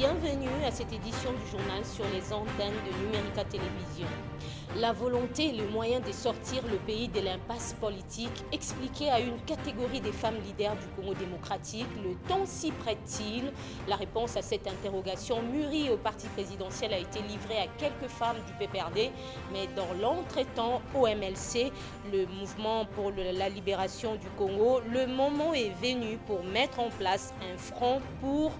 bienvenue à cette édition du journal sur les antennes de Numérica Télévision. La volonté est le moyen de sortir le pays de l'impasse politique, expliquée à une catégorie des femmes leaders du Congo démocratique. Le temps s'y prête-t-il? La réponse à cette interrogation mûrie au parti présidentiel a été livrée à quelques femmes du PPRD, mais dans l'entretemps au MLC, le mouvement pour la libération du Congo, le moment est venu pour mettre en place un front pour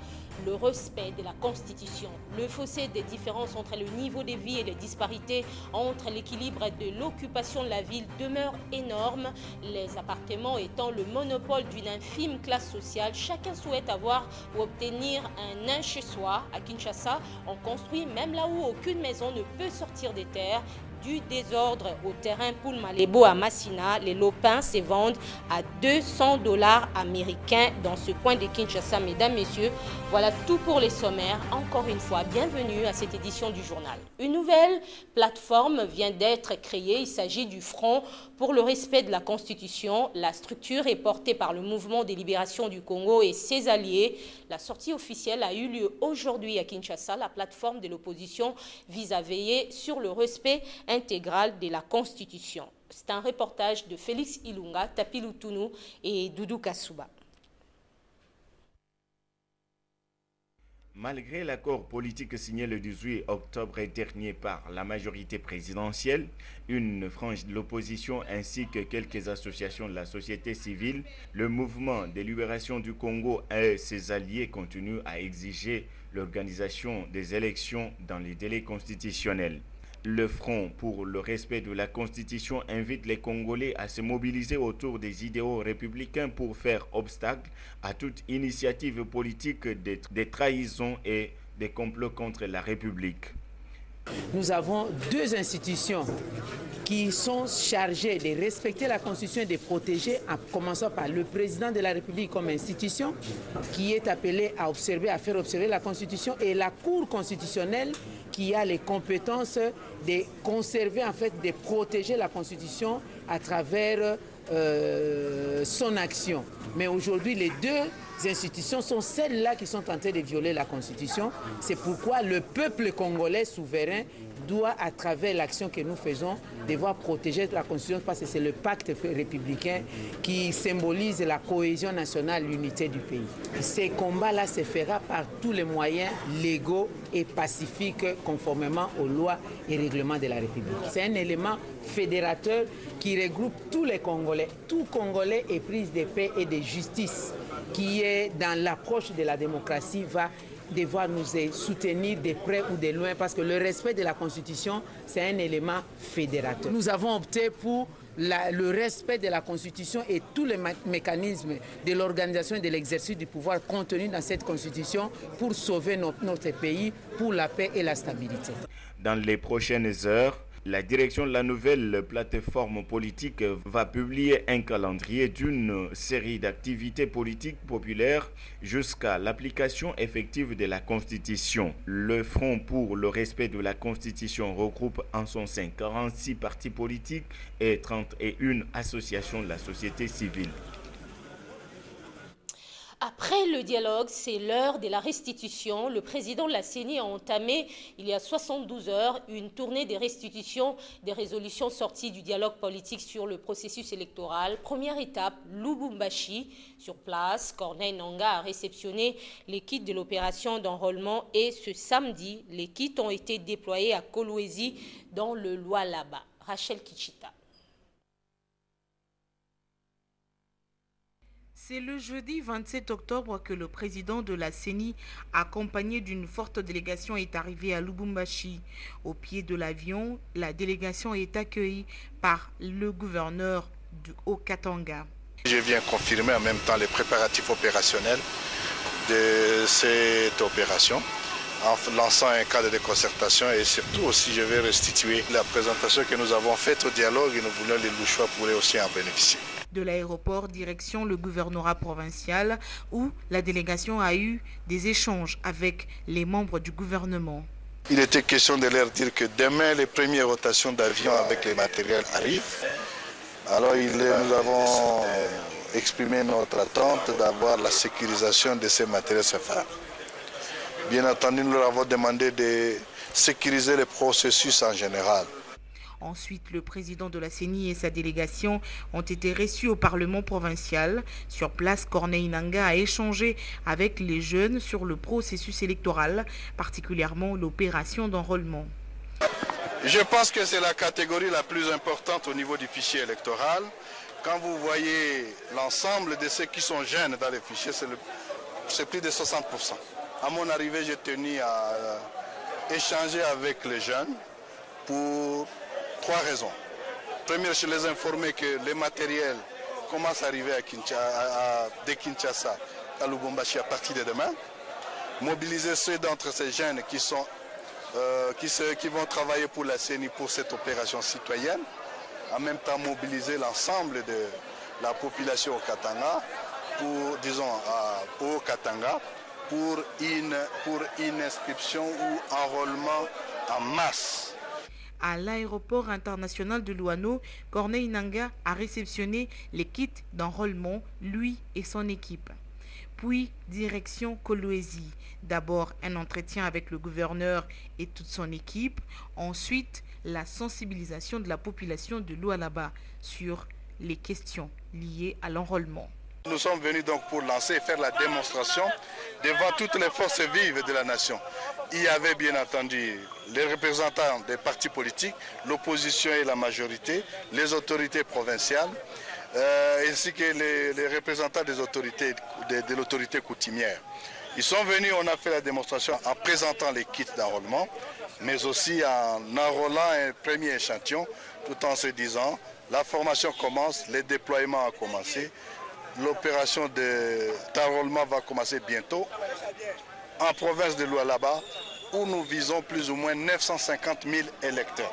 le respect de la Constitution. Le fossé des différences entre le niveau de vie et les disparités entre l'équilibre de l'occupation de la ville demeure énorme. Les appartements étant le monopole d'une infime classe sociale, chacun souhaite avoir ou obtenir un nain chez soi. À Kinshasa, on construit même là où aucune maison ne peut sortir des terres. Du désordre au terrain Poul Malebo à Massina, les lopins se vendent à 200 $ américains dans ce coin de Kinshasa. Mesdames, Messieurs, voilà tout pour les sommaires. Encore une fois, bienvenue à cette édition du journal. Une nouvelle plateforme vient d'être créée. Il s'agit du Front pour le respect de la Constitution. La structure est portée par le Mouvement des libérations du Congo et ses alliés. La sortie officielle a eu lieu aujourd'hui à Kinshasa. La plateforme de l'opposition vise à veiller sur le respect intégral de la Constitution. C'est un reportage de Félix Ilunga, Tapi Lutunu et Doudou Kassouba. Malgré l'accord politique signé le 18 octobre dernier par la majorité présidentielle, une frange de l'opposition ainsi que quelques associations de la société civile, le mouvement de libération du Congo et ses alliés continuent à exiger l'organisation des élections dans les délais constitutionnels. Le Front pour le respect de la Constitution invite les Congolais à se mobiliser autour des idéaux républicains pour faire obstacle à toute initiative politique des trahisons et des complots contre la République. Nous avons deux institutions qui sont chargées de respecter la Constitution et de protéger, en commençant par le président de la République comme institution, qui est appelé à observer, à faire observer la Constitution, et la Cour constitutionnelle qui a les compétences de conserver, en fait, de protéger la Constitution à travers son action. Mais aujourd'hui, les deux institutions sont celles-là qui sont en train de violer la Constitution. C'est pourquoi le peuple congolais souverain doit, à travers l'action que nous faisons, devoir protéger la Constitution, parce que c'est le pacte républicain qui symbolise la cohésion nationale, l'unité du pays. Ces combats-là se fera par tous les moyens légaux et pacifiques, conformément aux lois et règlements de la République. C'est un élément fédérateur qui regroupe tous les Congolais. Tout Congolais éprise de paix et de justice, qui est dans l'approche de la démocratie, va devoir nous soutenir de près ou de loin, parce que le respect de la Constitution, c'est un élément fédérateur. Nous avons opté pour le respect de la Constitution et tous les mécanismes de l'organisation et de l'exercice du pouvoir contenus dans cette Constitution pour sauver notre pays, pour la paix et la stabilité. Dans les prochaines heures, la direction de la nouvelle plateforme politique va publier un calendrier d'une série d'activités politiques populaires jusqu'à l'application effective de la Constitution. Le Front pour le respect de la Constitution regroupe en son sein 46 partis politiques et 31 associations de la société civile. Après le dialogue, c'est l'heure de la restitution. Le président de la CENI a entamé, il y a 72 heures, une tournée de restitution des résolutions sorties du dialogue politique sur le processus électoral. Première étape, Lubumbashi. Sur place, Corneille Nangaa a réceptionné les kits de l'opération d'enrôlement et ce samedi, les kits ont été déployés à Kolwezi dans le Lualaba. Rachel Kichita. C'est le jeudi 27 octobre que le président de la CENI, accompagné d'une forte délégation, est arrivé à Lubumbashi. Au pied de l'avion, la délégation est accueillie par le gouverneur du Haut-Katanga. Je viens confirmer en même temps les préparatifs opérationnels de cette opération, en lançant un cadre de concertation, et surtout aussi je vais restituer la présentation que nous avons faite au dialogue, et nous voulons les Louchois pourraient aussi en bénéficier. De l'aéroport, direction le gouvernorat provincial, où la délégation a eu des échanges avec les membres du gouvernement. Il était question de leur dire que demain, les premières rotations d'avions avec les matériels arrivent. Alors nous avons exprimé notre attente d'avoir la sécurisation de ces matériels phares. Bien entendu, nous leur avons demandé de sécuriser le processus en général. Ensuite, le président de la CENI et sa délégation ont été reçus au Parlement provincial. Sur place, Corneille Nangaa a échangé avec les jeunes sur le processus électoral, particulièrement l'opération d'enrôlement. Je pense que c'est la catégorie la plus importante au niveau du fichier électoral. Quand vous voyez l'ensemble de ceux qui sont jeunes dans les fichiers, c'est plus de 60%. À mon arrivée, j'ai tenu à échanger avec les jeunes pour 3 raisons. Première, je les informer que les matériels commencent à arriver de Kinshasa à Lubumbashi à partir de demain. Mobiliser ceux d'entre ces jeunes qui vont travailler pour la CENI pour cette opération citoyenne. En même temps, mobiliser l'ensemble de la population au Katanga pour une inscription ou enrôlement en masse. À l'aéroport international de Luano, Corneille Nangaa a réceptionné les kits d'enrôlement, lui et son équipe. Puis, direction Kolwezi. D'abord, un entretien avec le gouverneur et toute son équipe. Ensuite, la sensibilisation de la population de Lualaba sur les questions liées à l'enrôlement. Nous sommes venus donc pour lancer et faire la démonstration devant toutes les forces vives de la nation. Il y avait bien entendu les représentants des partis politiques, l'opposition et la majorité, les autorités provinciales, ainsi que les représentants des autorités, de l'autorité coutumière. Ils sont venus, on a fait la démonstration en présentant les kits d'enrôlement, mais aussi en enrôlant un premier échantillon, tout en se disant, la formation commence, le déploiement a commencé, l'opération d'enrôlement va commencer bientôt en province de Lualaba, où nous visons plus ou moins 950 000 électeurs.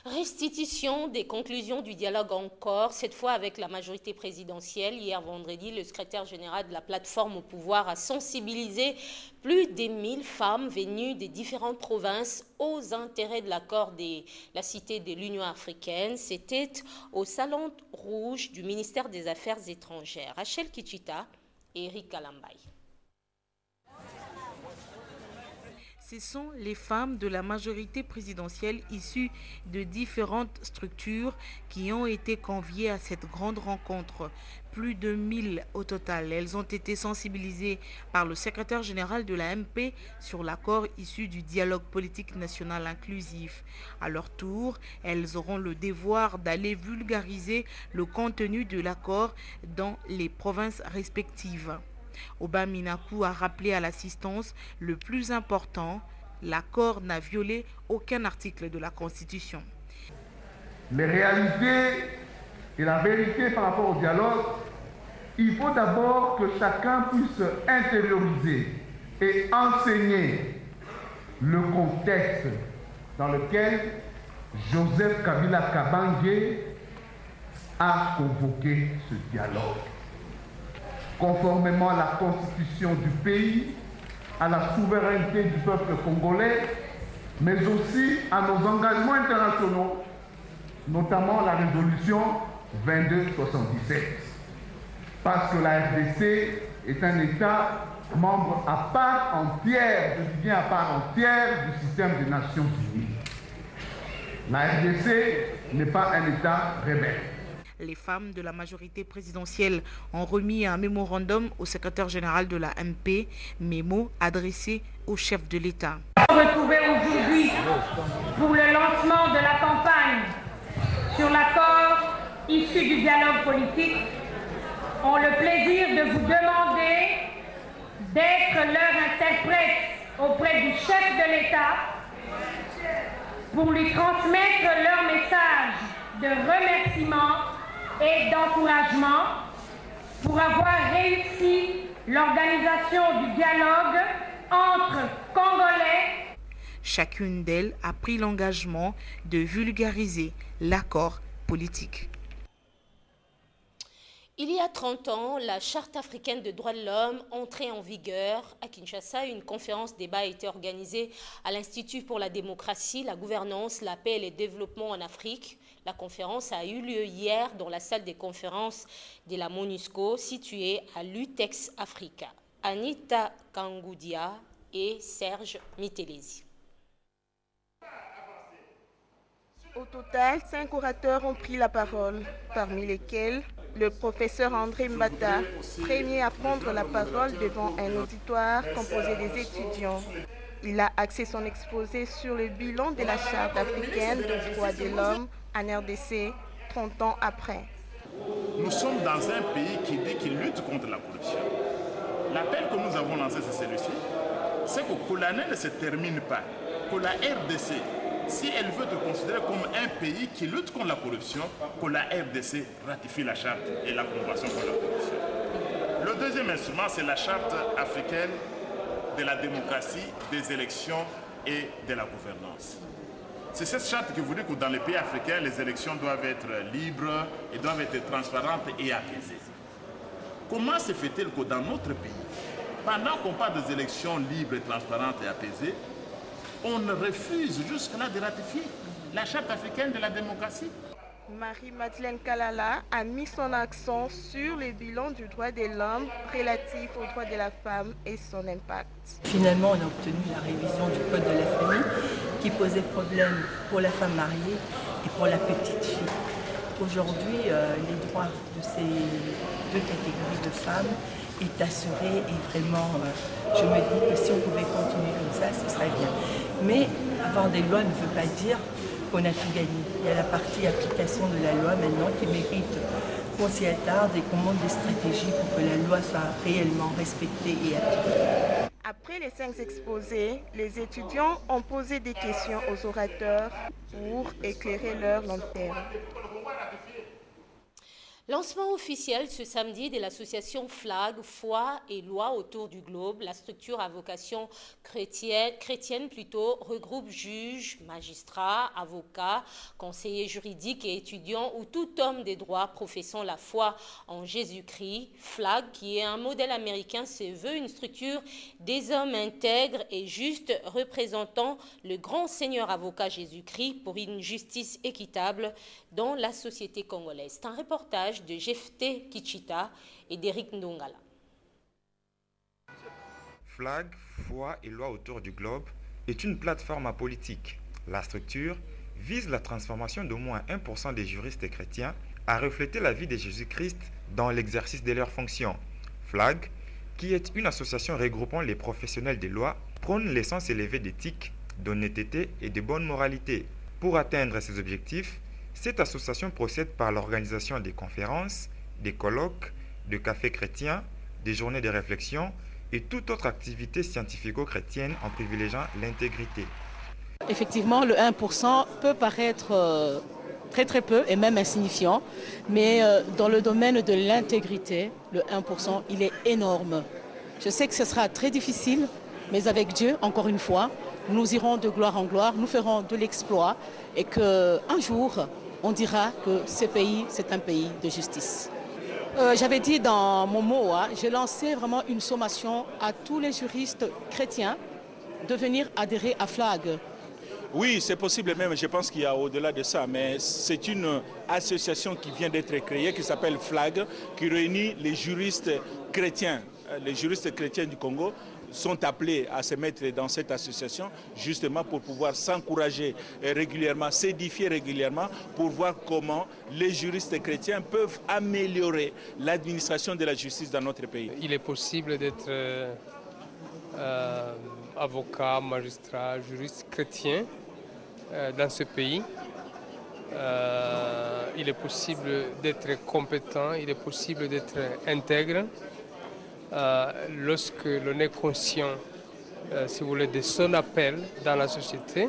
Restitution des conclusions du dialogue encore, cette fois avec la majorité présidentielle. Hier vendredi, le secrétaire général de la plateforme au pouvoir a sensibilisé plus de 1000 femmes venues des différentes provinces aux intérêts de l'accord de la Cité de l'Union africaine. C'était au Salon Rouge du ministère des Affaires étrangères. Rachel Kichita et Eric Kalambay. Ce sont les femmes de la majorité présidentielle issues de différentes structures qui ont été conviées à cette grande rencontre. Plus de 1000 au total. Elles ont été sensibilisées par le secrétaire général de la MP sur l'accord issu du dialogue politique national inclusif. À leur tour, elles auront le devoir d'aller vulgariser le contenu de l'accord dans les provinces respectives. Oba Minaku a rappelé à l'assistance le plus important, l'accord n'a violé aucun article de la Constitution. Les réalités et la vérité par rapport au dialogue, il faut d'abord que chacun puisse intérioriser et enseigner le contexte dans lequel Joseph Kabila Kabange a convoqué ce dialogue. Conformément à la constitution du pays, à la souveraineté du peuple congolais, mais aussi à nos engagements internationaux, notamment la résolution 2277. Parce que la RDC est un État membre à part entière, je dis bien à part entière du système des Nations Unies. La RDC n'est pas un État rebelle. Les femmes de la majorité présidentielle ont remis un mémorandum au secrétaire général de la MP, mémo adressé au chef de l'État. Retrouvés aujourd'hui pour le lancement de la campagne sur l'accord issu du dialogue politique, ont le plaisir de vous demander d'être leur interprète auprès du chef de l'État pour lui transmettre leur message de remerciement et d'encouragement pour avoir réussi l'organisation du dialogue entre Congolais. Chacune d'elles a pris l'engagement de vulgariser l'accord politique. Il y a 30 ans, la Charte africaine des droits de l'homme entrait en vigueur. À Kinshasa, une conférence débat a été organisée à l'Institut pour la démocratie, la gouvernance, la paix et le développement en Afrique. La conférence a eu lieu hier dans la salle des conférences de la MONUSCO située à l'UTEX Africa. Anita Kangoudia et Serge Mitelesi. Au total, 5 orateurs ont pris la parole, parmi lesquels le professeur André Mbata, premier à prendre la parole devant un auditoire composé des étudiants. Il a axé son exposé sur le bilan de la Charte africaine des droits de l'homme en RDC 30 ans après. Nous sommes dans un pays qui dit qu'il lutte contre la corruption. L'appel que nous avons lancé, c'est celui-ci. C'est que l'année ne se termine pas. Que la RDC, si elle veut te considérer comme un pays qui lutte contre la corruption, que la RDC ratifie la charte et la convention contre la corruption. Le deuxième instrument, c'est la charte africaine de la démocratie, des élections et de la gouvernance. C'est cette charte qui vous dit que dans les pays africains, les élections doivent être libres et doivent être transparentes et apaisées. Comment se fait-il que dans notre pays, pendant qu'on parle des élections libres, transparentes et apaisées, on refuse jusque-là de ratifier la charte africaine de la démocratie? Marie-Madeleine Kalala a mis son accent sur le bilan du droit de l'homme relatif aux droits de la femme et son impact. Finalement, on a obtenu la révision du Code de la famille qui posait problème pour la femme mariée et pour la petite fille. Aujourd'hui, les droits de ces deux catégories de femmes est assuré et vraiment, je me dis que si on pouvait continuer comme ça, ce serait bien. Mais avoir des lois ne veut pas dire qu'on a tout gagné. Il y a la partie application de la loi maintenant qui mérite qu'on s'y attarde et qu'on monte des stratégies pour que la loi soit réellement respectée et appliquée. Après les 5 exposés, les étudiants ont posé des questions aux orateurs pour éclairer leur lanterne. Lancement officiel ce samedi de l'association FLAG, Foi et Loi autour du globe. La structure à vocation chrétienne plutôt, regroupe juges, magistrats, avocats, conseillers juridiques et étudiants ou tout homme des droits professant la foi en Jésus-Christ. FLAG, qui est un modèle américain, se veut une structure des hommes intègres et justes représentant le grand Seigneur avocat Jésus-Christ pour une justice équitable dans la société congolaise. C'est un reportage de Jefté Kichita et d'Éric Ndongala. FLAG, Foi et Loi autour du globe est une plateforme apolitique. La structure vise la transformation d'au moins 1% des juristes chrétiens à refléter la vie de Jésus-Christ dans l'exercice de leurs fonctions. FLAG, qui est une association regroupant les professionnels des lois, prône les sens élevés d'éthique, d'honnêteté et de bonne moralité. Pour atteindre ces objectifs, cette association procède par l'organisation des conférences, des colloques, de cafés chrétiens, des journées de réflexion et toute autre activité scientifico-chrétienne en privilégiant l'intégrité. Effectivement, le 1% peut paraître très peu et même insignifiant, mais dans le domaine de l'intégrité, le 1%, il est énorme. Je sais que ce sera très difficile, mais avec Dieu, encore une fois, nous irons de gloire en gloire, nous ferons de l'exploit et qu'un jour, on dira que ce pays, c'est un pays de justice. J'avais dit dans mon mot, j'ai lancé vraiment une sommation à tous les juristes chrétiens de venir adhérer à FLAG. Oui, c'est possible même, je pense qu'il y a au-delà de ça, mais c'est une association qui vient d'être créée, qui s'appelle FLAG, qui réunit les juristes chrétiens du Congo, sont appelés à se mettre dans cette association justement pour pouvoir s'encourager régulièrement, s'édifier régulièrement pour voir comment les juristes chrétiens peuvent améliorer l'administration de la justice dans notre pays. Il est possible d'être avocat, magistrat, juriste chrétien dans ce pays. Il est possible d'être compétent, il est possible d'être intègre. Lorsque l'on est conscient, si vous voulez, de son appel dans la société,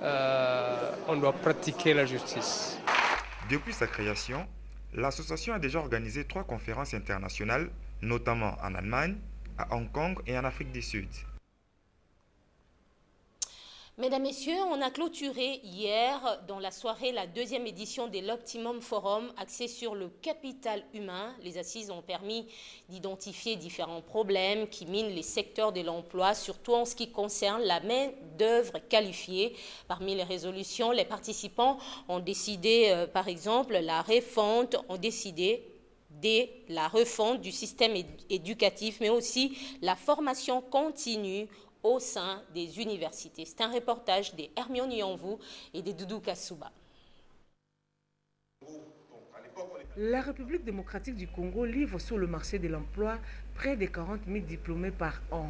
on doit pratiquer la justice. Depuis sa création, l'association a déjà organisé 3 conférences internationales, notamment en Allemagne, à Hong Kong et en Afrique du Sud. Mesdames, Messieurs, on a clôturé hier dans la soirée la 2e édition de l'Optimum Forum axé sur le capital humain. Les assises ont permis d'identifier différents problèmes qui minent les secteurs de l'emploi, surtout en ce qui concerne la main-d'œuvre qualifiée. Parmi les résolutions, les participants ont décidé, par exemple, la refonte, ont décidé dès la refonte du système éducatif, mais aussi la formation continue au sein des universités. C'est un reportage de Hermione Yonvou et de Doudou Kassouba. La République démocratique du Congo livre sur le marché de l'emploi près de 40 000 diplômés par an.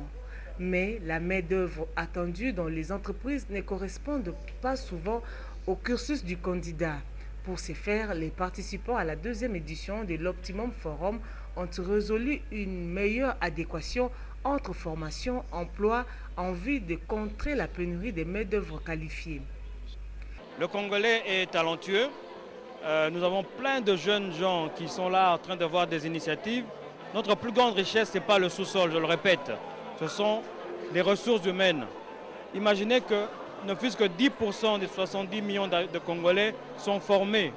Mais la main-d'œuvre attendue dans les entreprises ne correspond pas souvent au cursus du candidat. Pour ce faire, les participants à la deuxième édition de l'Optimum Forum ont résolu une meilleure adéquation entre formation et emploi en vue de contrer la pénurie des main-d'œuvre qualifiées. Le Congolais est talentueux. Nous avons plein de jeunes gens qui sont là en train de voir des initiatives. Notre plus grande richesse, ce n'est pas le sous-sol, je le répète. Ce sont les ressources humaines. Imaginez que ne fût-ce que 10% des 70 millions de Congolais sont formés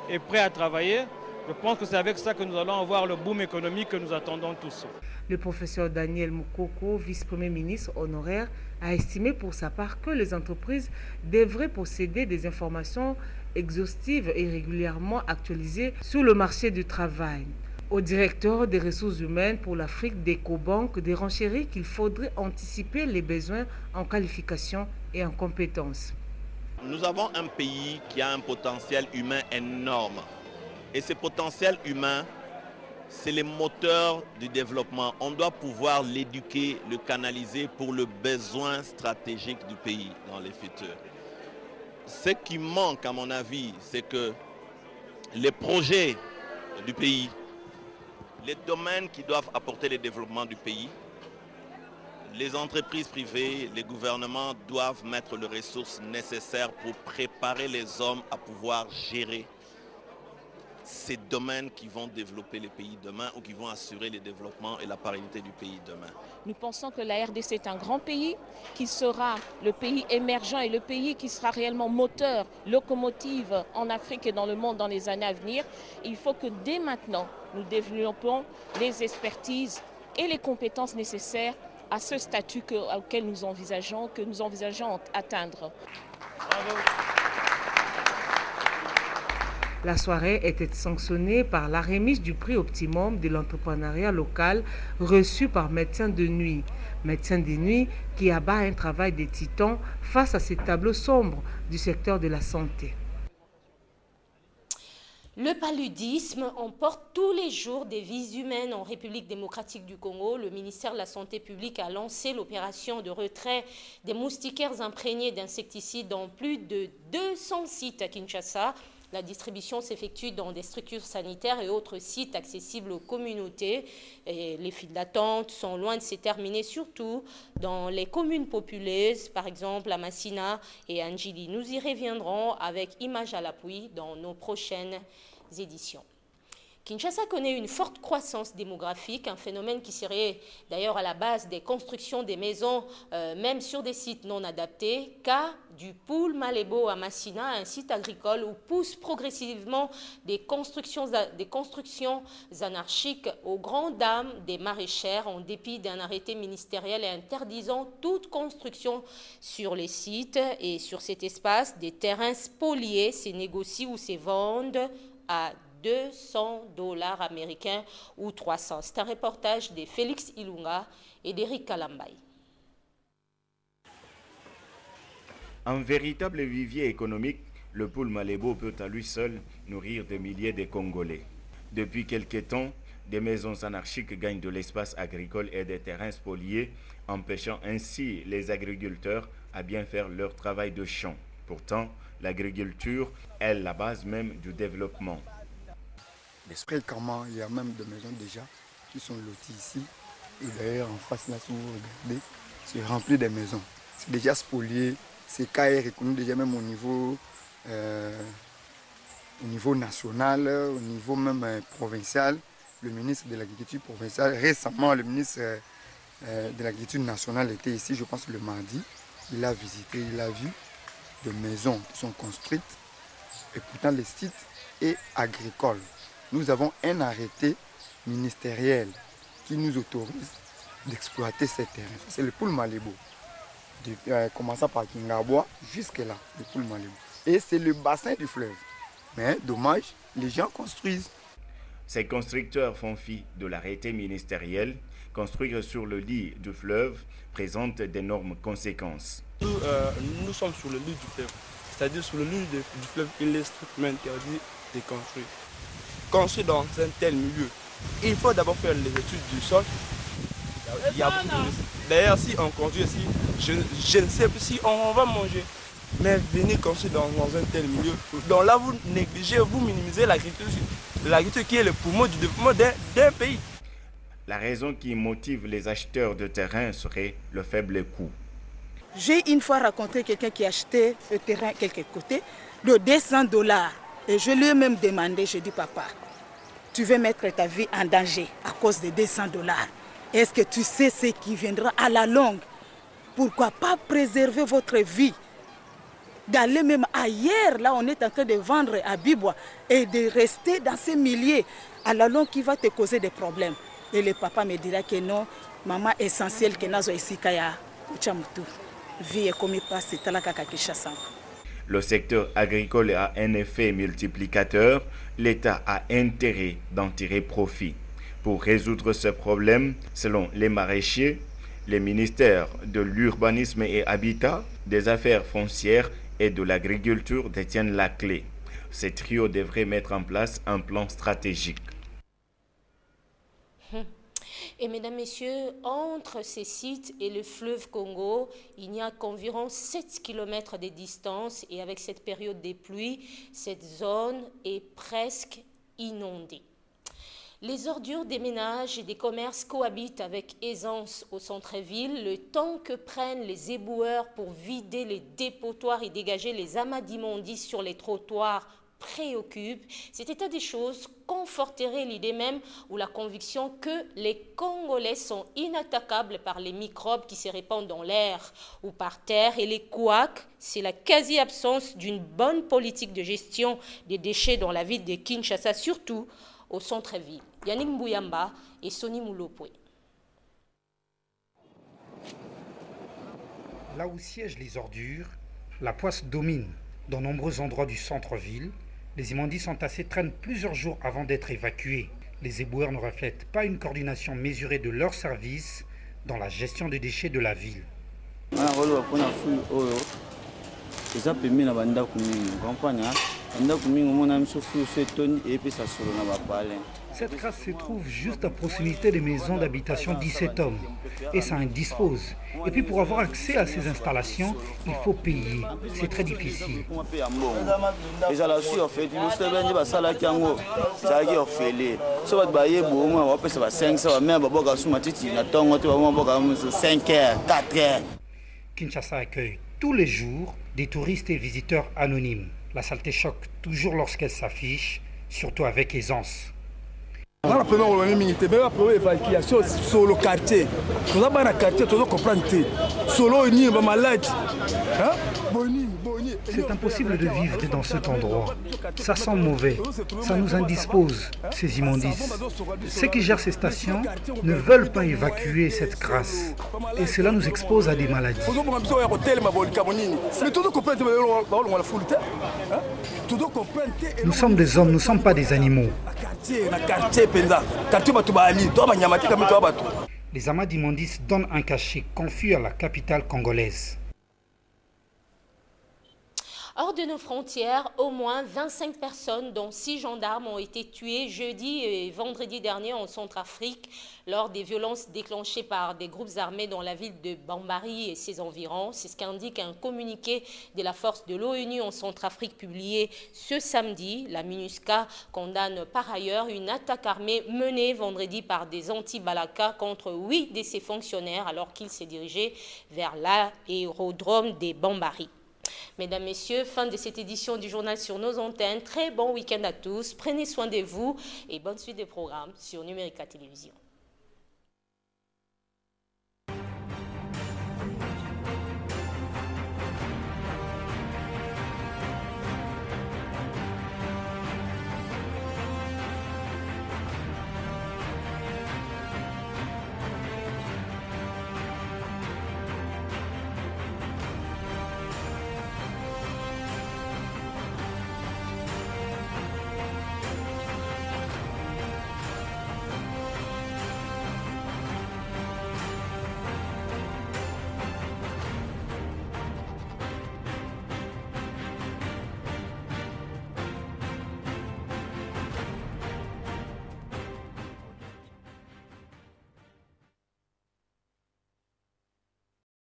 et prêts à travailler. Je pense que c'est avec ça que nous allons avoir le boom économique que nous attendons tous. Le professeur Daniel Moukoko, vice-premier ministre honoraire, a estimé pour sa part que les entreprises devraient posséder des informations exhaustives et régulièrement actualisées sur le marché du travail. Au directeur des ressources humaines pour l'Afrique d'Ecobank, des renchéries qu'il faudrait anticiper les besoins en qualification et en compétences. Nous avons un pays qui a un potentiel humain énorme. Et ce potentiel humain, c'est le moteur du développement. On doit pouvoir l'éduquer, le canaliser pour le besoin stratégique du pays dans les futurs. Ce qui manque, à mon avis, c'est que les projets du pays, les domaines qui doivent apporter le développement du pays, les entreprises privées, les gouvernements doivent mettre les ressources nécessaires pour préparer les hommes à pouvoir gérer ces domaines qui vont développer les pays demain ou qui vont assurer le développement et la pérennité du pays demain. Nous pensons que la RDC est un grand pays qui sera le pays émergent et le pays qui sera réellement moteur, locomotive en Afrique et dans le monde dans les années à venir. Il faut que dès maintenant, nous développons les expertises et les compétences nécessaires à ce statut auquel nous envisageons atteindre. Bravo. La soirée était sanctionnée par la remise du prix Optimum de l'entrepreneuriat local reçu par Médecins de Nuit. Médecins de Nuit qui abat un travail de titan face à ces tableaux sombres du secteur de la santé. Le paludisme emporte tous les jours des vies humaines en République démocratique du Congo. Le ministère de la Santé publique a lancé l'opération de retrait des moustiquaires imprégnés d'insecticides dans plus de 200 sites à Kinshasa. La distribution s'effectue dans des structures sanitaires et autres sites accessibles aux communautés. Et les files d'attente sont loin de se terminer, surtout dans les communes populeuses, par exemple à Massina et Anjili. Nous y reviendrons avec images à l'appui dans nos prochaines éditions. Kinshasa connaît une forte croissance démographique, un phénomène qui serait d'ailleurs à la base des constructions des maisons, même sur des sites non adaptés, cas du Poul Malebo à Massina, un site agricole où poussent progressivement des constructions anarchiques aux grandes dames des maraîchères, en dépit d'un arrêté ministériel interdisant toute construction sur les sites. Et sur cet espace, des terrains spoliés se négocient ou se vendent à $200 américains ou 300. C'est un reportage de Félix Ilunga et d'Eric Kalambay. Un véritable vivier économique, le Poul Malebo peut à lui seul nourrir des milliers de Congolais. Depuis quelque temps, des maisons anarchiques gagnent de l'espace agricole et des terrains spoliés, empêchant ainsi les agriculteurs à bien faire leur travail de champ. Pourtant, l'agriculture est la base même du développement. L'esprit comment il y a même des maisons déjà qui sont loties ici. Et d'ailleurs, en face, là, si vous regardez, c'est rempli de maisons. C'est déjà spolié. C'est cas est reconnu déjà même au niveau national, au niveau même provincial. Le ministre de l'Agriculture provinciale, récemment, le ministre de l'Agriculture nationale était ici, je pense, le mardi. Il a visité, il a vu des maisons qui sont construites. Et pourtant, le site est agricole. Nous avons un arrêté ministériel qui nous autorise d'exploiter ces terrains. C'est le Poul Malebo. Commençant par Kingabois jusque là, le Poul Malebo. Et c'est le bassin du fleuve. Mais dommage, les gens construisent. Ces constructeurs font fi de l'arrêté ministériel. Construire sur le lit du fleuve présente d'énormes conséquences. Nous sommes sur le lit du fleuve, c'est-à-dire sur le lit du fleuve, il est strictement interdit de construire. Construire dans un tel milieu, il faut d'abord faire les études du sol. D'ailleurs, si on construit ici, je ne sais pas si on va manger. Mais venir construire dans un tel milieu, donc là vous négligez, vous minimisez l'agriculture qui est le poumon du développement d'un pays. La raison qui motive les acheteurs de terrain serait le faible coût. J'ai une fois rencontré quelqu'un qui achetait le terrain quelque côté de $200. Et je lui ai même demandé, je dis papa, tu veux mettre ta vie en danger à cause de $200. Est-ce que tu sais ce qui viendra à la longue? Pourquoi pas préserver votre vie? D'aller même ailleurs, là on est en train de vendre à Bibois et de rester dans ces milliers à la longue qui va te causer des problèmes. Et le papa me dira que non, maman essentielle que nazo ici kaya uchamutu. Vie comme il passe c'est la kaka Kinshasa. Le secteur agricole a un effet multiplicateur. L'État a intérêt d'en tirer profit. Pour résoudre ce problème, selon les maraîchers, les ministères de l'urbanisme et habitat, des affaires foncières et de l'agriculture détiennent la clé. Ces trios devraient mettre en place un plan stratégique. Et mesdames, messieurs, entre ces sites et le fleuve Congo, il n'y a qu'environ 7 km de distance et avec cette période des pluies, cette zone est presque inondée. Les ordures des ménages et des commerces cohabitent avec aisance au centre-ville. Le temps que prennent les éboueurs pour vider les dépotoirs et dégager les amas d'immondices sur les trottoirs préoccupe. Cet état des choses conforterait l'idée même ou la conviction que les Congolais sont inattaquables par les microbes qui se répandent dans l'air ou par terre. Et les couacs, c'est la quasi-absence d'une bonne politique de gestion des déchets dans la ville de Kinshasa, surtout au centre-ville. Yannick Mbouyamba et Sonny Moulopoué. Là où siègent les ordures, la poisse domine. Dans nombreux endroits du centre-ville, les immondices entassés traînent plusieurs jours avant d'être évacués. Les éboueurs ne reflètent pas une coordination mesurée de leurs services dans la gestion des déchets de la ville. Cette crasse se trouve juste à proximité des maisons d'habitation 17 hommes et ça indispose. Et puis pour avoir accès à ces installations, il faut payer. C'est très difficile. Kinshasa accueille tous les jours des touristes et visiteurs anonymes. La saleté choque toujours lorsqu'elle s'affiche, surtout avec aisance. On a une évacuation sur le quartier. Nous avons un quartier, tout le monde comprend. Solo, il y a malade. C'est impossible de vivre dans cet endroit. Ça sent mauvais. Ça nous indispose, ces immondices. Ceux qui gèrent ces stations ne veulent pas évacuer cette crasse. Et cela nous expose à des maladies. Nous sommes des hommes, nous ne sommes pas des animaux. Les amas d'immondices donnent un cachet confus à la capitale congolaise. Hors de nos frontières, au moins 25 personnes, dont 6 gendarmes, ont été tuées jeudi et vendredi dernier en Centrafrique lors des violences déclenchées par des groupes armés dans la ville de Bambari et ses environs. C'est ce qu'indique un communiqué de la force de l'ONU en Centrafrique publié ce samedi. La MINUSCA condamne par ailleurs une attaque armée menée vendredi par des anti-Balaka contre 8 de ses fonctionnaires alors qu'ils se dirigeaient vers l'aérodrome des Bambari. Mesdames, Messieurs, fin de cette édition du journal sur nos antennes. Très bon week-end à tous. Prenez soin de vous et bonne suite des programmes sur Numérica Télévision.